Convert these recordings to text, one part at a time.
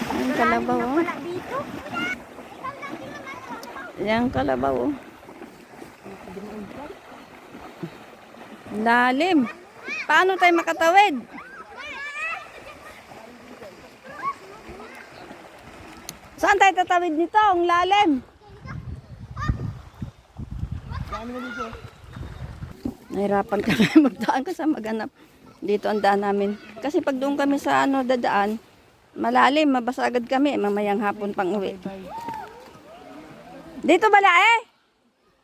Ang kalabaw, oh. Yan kalabaw, oh. Lalim. Paano tayo makatawid? Saan tayo tatawid nito? Ang lalim. Nahirapan kami magdaan kasi maghanap. Dito ang daan namin. Kasi pag doon kami sa dadaan, malalim, mabasa agad kami. Mamayang hapon pang uwi. Dito bala eh?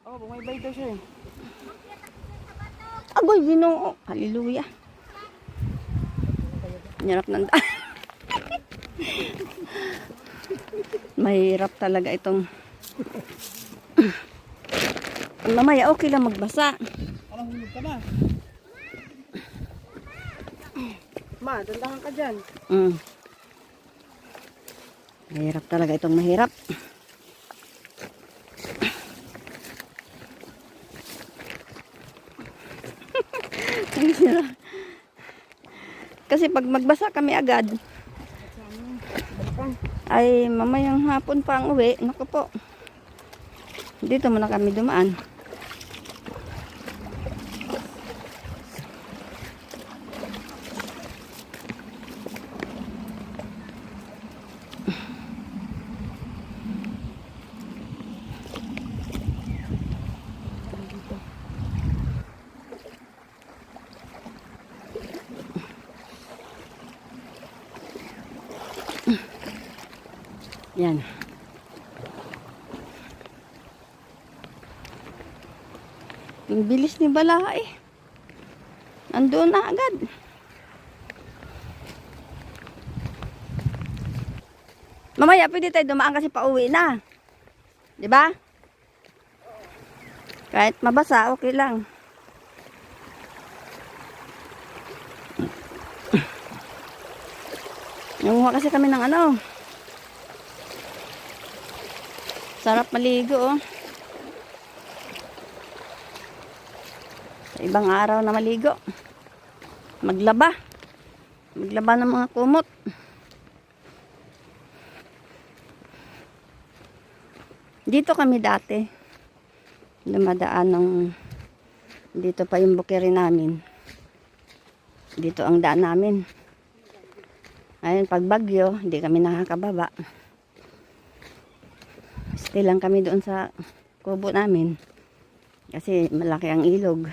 Oh, bumaybay daw siya eh. Agoy, Ginoo. Hallelujah. Hirap ng daan. Mahirap talaga itong mamaya okay lang magbasa. Alang hulog ka na. Ma, dandahan ka dyan. Mahirap talaga itong mahirap. Kasi pag magbasa kami agad ay mamayang hapon pa ang uwi. Naku po, dito muna kami dumaan. Yan. Ang bilis ni Bala eh. Andun na agad. Mamaya pwede tayo dumaan kasi pauwi na. 'Di ba? Kahit mabasa, okay lang. Nanguha kasi kami ng sarap maligo, oh. Sa ibang araw na maligo. Maglaba ng mga kumot. Dito kami dati dumadaan dito pa yung bukiri namin. Dito ang daan namin. Ayun, pag bagyo hindi kami nakakababa. Stay lang kami doon sa kubo namin kasi malaki ang ilog.